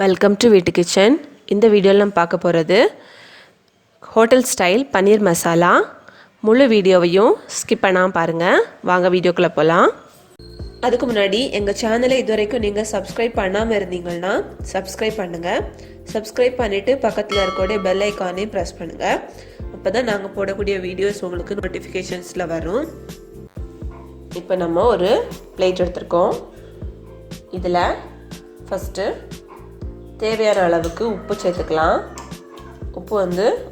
Welcome to வீட்டு kitchen. இந்த வீடியோவில் நம்ம பார்க்க போகிறது ஹோட்டல் ஸ்டைல் பன்னீர் மசாலா. முழு வீடியோவையும் ஸ்கிப் பண்ணாமல் பாருங்கள். வாங்க வீடியோக்குள்ளே போகலாம். அதுக்கு முன்னாடி எங்கள் சேனலை இதுவரைக்கும் நீங்கள் சப்ஸ்கிரைப் பண்ணாமல் இருந்தீங்கன்னா சப்ஸ்கிரைப் பண்ணுங்கள். சப்ஸ்கிரைப் பண்ணிவிட்டு பக்கத்தில் இருக்கக்கூடிய பெல் ஐக்கானையும் ப்ரெஸ் பண்ணுங்கள். அப்போ தான் நாங்கள் போடக்கூடிய வீடியோஸ் உங்களுக்கு நோட்டிஃபிகேஷன்ஸில் வரும். இப்போ நம்ம ஒரு பிளேட் எடுத்துருக்கோம். இதில் ஃபஸ்ட்டு தேவையான அளவுக்கு உப்பு சேர்த்துக்கலாம். உப்பு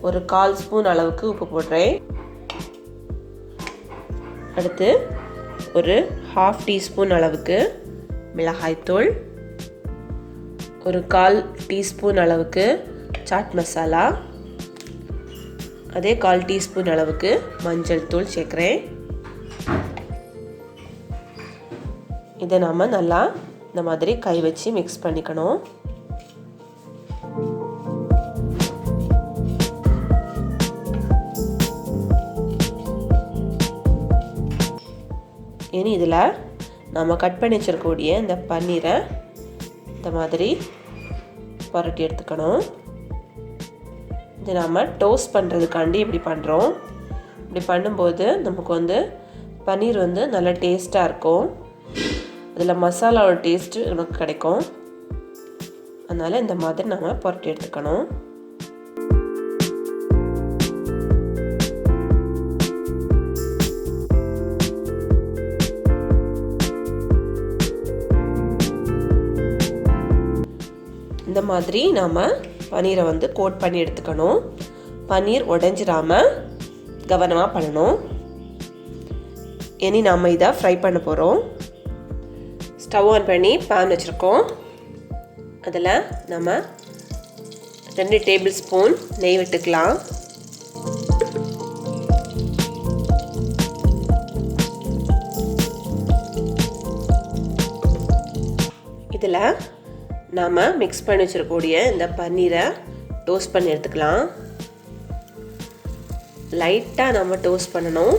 ஒரு 1/4 ஸ்பூன் அளவுக்கு உப்பு போடுறேன். அடுத்து ஒரு 1/2 டீஸ்பூன் அளவுக்கு மிளகாய்த்தூள், ஒரு 1/4 டீஸ்பூன் அளவுக்கு சாட் மசாலா, அதே 1/4 டீஸ்பூன் அளவுக்கு மஞ்சள் தூள் சேர்க்குறேன். இதை நாம் நல்லா இந்த மாதிரி கை வச்சு மிக்ஸ் பண்ணிக்கணும். இனி இதில் நம்ம கட் பண்ணி வச்சிருக்கக்கூடிய இந்த பன்னீரை இந்த மாதிரி புரட்டி எடுத்துக்கணும். இது நாம் டோஸ்ட் பண்ணுறதுக்காண்டி இப்படி பண்ணுறோம். இப்படி பண்ணும்போது நமக்கு பன்னீர் நல்லா டேஸ்ட்டாக இருக்கும். அதில் மசாலாவோட டேஸ்ட்டு நமக்கு கிடைக்கும். அதனால் இந்த மாதிரி நம்ம புரட்டி எடுத்துக்கணும். இந்த மாதிரி நாம் பன்னீரை கோட் பண்ணி எடுத்துக்கணும். பன்னீர் உடைஞ்சிடாமல் கவனமாக பண்ணணும். இனி நாம் இதை ஃப்ரை பண்ண போகிறோம். ஸ்டவ் ஆன் பண்ணி பேன் வச்சுருக்கோம். அதில் நம்ம 2 டேபிள் ஸ்பூன் நெய் விட்டுக்கலாம். இதில் நாம் மிக்ஸ் பண்ணி வச்சிருக்கக்கூடிய இந்த பன்னீரை டோஸ்ட் பண்ணி எடுத்துக்கலாம். லைட்டாக நம்ம டோஸ்ட் பண்ணணும்.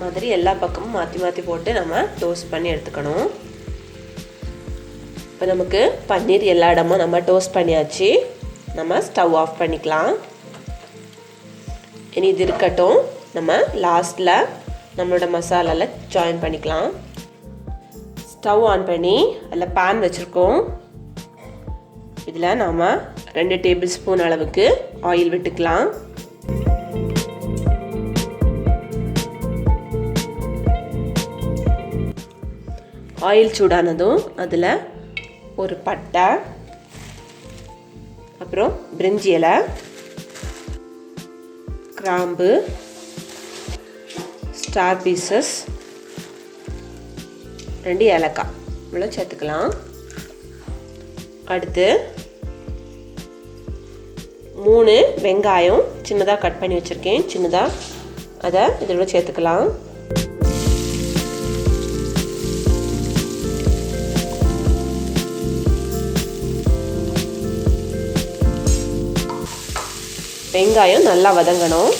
மாதிரி எல்லா பக்கமும் மாற்றி மாற்றி போட்டு நம்ம டோஸ்ட் பண்ணி எடுத்துக்கணும். இப்போ நமக்கு பன்னீர் எல்லா இடமும் நம்ம டோஸ்ட் பண்ணியாச்சு. நம்ம ஸ்டவ் ஆஃப் பண்ணிக்கலாம். இனி இது இருக்கட்டும். நம்ம லாஸ்ட்டில் நம்மளோட மசாலாவில் ஜாயின் பண்ணிக்கலாம். ஸ்டவ் ஆன் பண்ணி அதில் பேன் வச்சுருக்கோம். இதில் நாம் 2 டேபிள் ஸ்பூன் அளவுக்கு ஆயில் விட்டுக்கலாம். ஆயில் சூடானதும் அதில் ஒரு பட்டை, அப்புறம் பிரிஞ்சி இலை, கிராம்பு, ஸ்டார் பீசஸ், 2 ஏலக்காய் இவ்வளோ சேர்த்துக்கலாம். அடுத்து 3 வெங்காயம் சின்னதாக கட் பண்ணி வச்சுருக்கேன். சின்னதாக அதை இதோட சேர்த்துக்கலாம். வெங்காயம் நல்லா வதங்கணும்.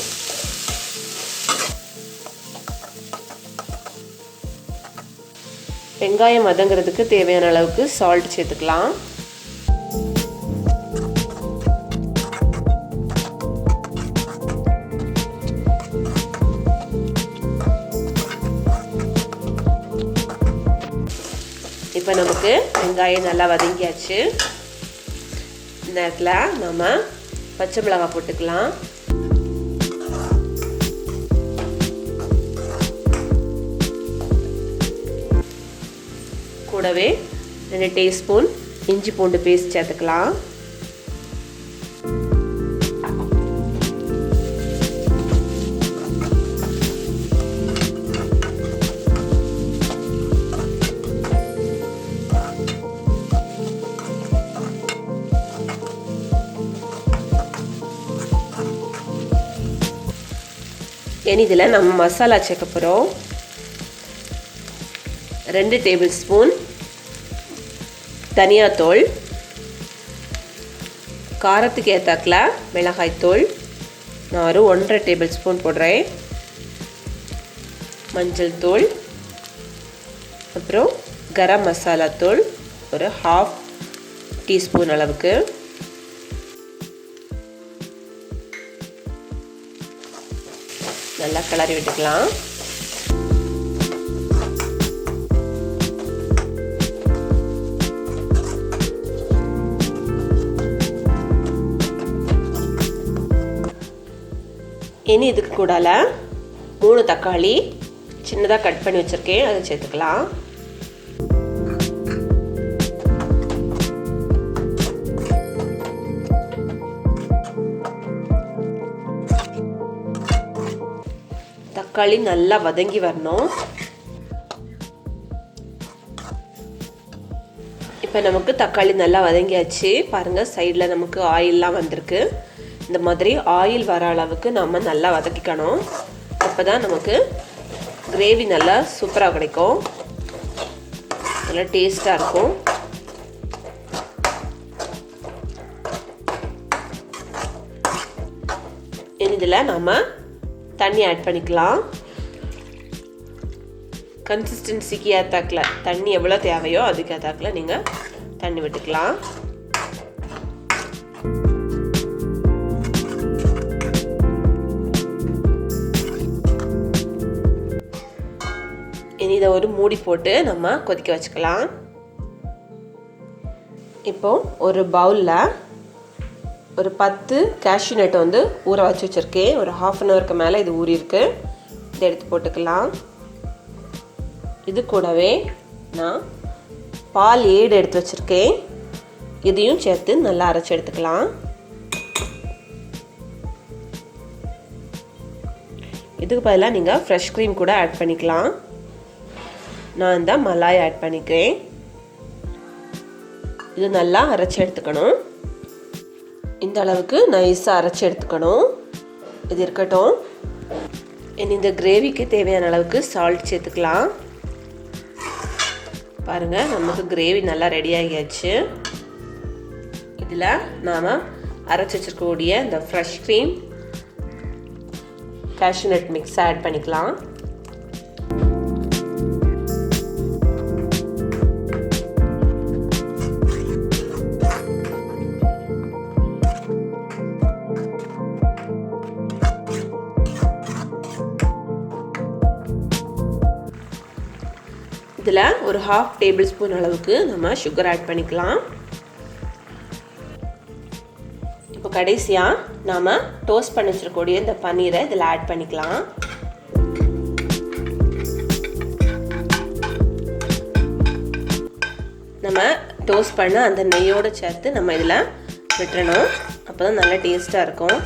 வெங்காயம் வதங்கிறதுக்கு தேவையான அளவுக்கு சால்ட் சேர்த்துக்கலாம். இப்போ நமக்கு வெங்காயம் நல்லா வதங்கியாச்சு. இந்த நேரத்தில் நம்ம பச்சை மிளகாய் போட்டுக்கலாம். கூடவே 2 டீஸ்பூன் இஞ்சி பூண்டு பேஸ்ட் சேர்த்துக்கலாம். இனி இதில் நம்ம மசாலா சேர்க்க போகிறோம். 2 டேபிள் ஸ்பூன் தனியாத்தூள், காரத்துக்கு ஏற்றாக்கில் மிளகாய்த்தூள், நான் ஒரு 1.5 டேபிள் ஸ்பூன் போடுறேன். மஞ்சள் தூள், அப்புறம் கரம் மசாலா தூள் ஒரு 1/2 டீஸ்பூன் அளவுக்கு, நல்லா கிளறி விட்டுக்கலாம். இனி இதுக்கு கூடால 3 தக்காளி சின்னதாக கட் பண்ணி வச்சுருக்கேன், அதை சேர்த்துக்கலாம். தக்காளி நல்லா வதங்கி வரணும். இப்போ நமக்கு தக்காளி நல்லா வதங்கியாச்சு. பாருங்கள், சைடில் நமக்கு ஆயிலெலாம் வந்திருக்கு. இந்த மாதிரி ஆயில் வர அளவுக்கு நம்ம நல்லா வதக்கிக்கணும். அப்போ தான் நமக்கு கிரேவி நல்லா சூப்பராக கிடைக்கும், நல்லா டேஸ்ட்டாக இருக்கும். இதில் நம்ம தண்ணி ஆட் பண்ணிக்கலாம். கன்சிஸ்டன்சிக்கு ஏற்றாக்கில் தண்ணி எவ்வளோ தேவையோ அதுக்கு ஏற்றாக்கில் நீங்கள் தண்ணி விட்டுக்கலாம். இனி இதை ஒரு மூடி போட்டு நம்ம கொதிக்க வச்சுக்கலாம். இப்போ ஒரு பவுலில் ஒரு 10 கேஷ்யூ நட் வந்து ஊற வச்சு வச்சுருக்கேன். ஒரு 1/2 அன் ஹவருக்கு மேலே இது ஊறியிருக்கு. இதை எடுத்து போட்டுக்கலாம். இது கூடவே நான் பால் ஏடு எடுத்து வச்சுருக்கேன், இதையும் சேர்த்து நல்லா அரைச்சி எடுத்துக்கலாம். இதுக்கு பதிலாக நீங்கள் ஃப்ரெஷ் க்ரீம் கூட ஆட் பண்ணிக்கலாம். நான் இந்த மலாய் ஆட் பண்ணிக்கிறேன். இது நல்லா அரைச்சி எடுத்துக்கணும். இந்த அளவுக்கு நைஸாக அரைச்சி எடுத்துக்கணும். இது இருக்கட்டும். இனி இந்த கிரேவிக்கு தேவையான அளவுக்கு சால்ட் சேர்த்துக்கலாம். பாருங்கள், நமக்கு கிரேவி நல்லா ரெடி ஆகியாச்சு. இதில் நாம் அரைச்சி வச்சுருக்கக்கூடிய இந்த fresh cream, cashew nut mix add பண்ணிக்கலாம். இதில் ஒரு 1/2 டேபிள் ஸ்பூன் அளவுக்கு நம்ம சுகர் ஆட் பண்ணிக்கலாம். இப்போ கடைசியாக நாம் டோஸ்ட் பண்ணி வச்சிருக்கக்கூடிய இந்த பன்னீரை இதில் ஆட் பண்ணிக்கலாம். நம்ம டோஸ்ட் பண்ண அந்த நெய்யோடு சேர்த்து நம்ம இதில் விட்டுறணும். அப்போ தான் நல்லா டேஸ்ட்டாக இருக்கும்.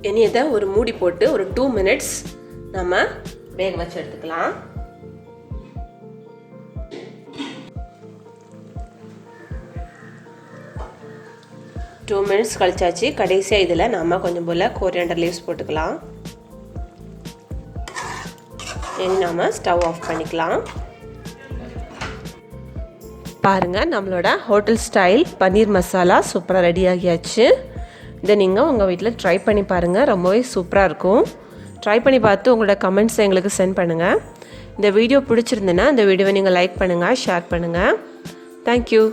இனி இதை ஒரு மூடி போட்டு ஒரு 2 மினிட்ஸ் நம்ம வேக வச்சு எடுத்துக்கலாம். டூ மினிட்ஸ் கழிச்சாச்சு. கடைசியாக இதில் நம்ம கொஞ்சம் போல் கோரியண்டர் லீவ்ஸ் போட்டுக்கலாம். இனி நம்ம ஸ்டவ் ஆஃப் பண்ணிக்கலாம். பாருங்கள், நம்மளோட ஹோட்டல் ஸ்டைல் பன்னீர் மசாலா சூப்பராக ரெடி ஆகியாச்சு. இதை நீங்கள் உங்கள் வீட்டில் ட்ரை பண்ணி பாருங்கள், ரொம்பவே சூப்பராக இருக்கும். ட்ரை பண்ணி பார்த்து உங்களோட கமெண்ட்ஸை எங்களுக்கு சென்ட் பண்ணுங்கள். இந்த வீடியோ பிடிச்சிருந்துன்னா இந்த வீடியோவை நீங்கள் லைக் பண்ணுங்கள், ஷேர் பண்ணுங்கள். தேங்க்யூ.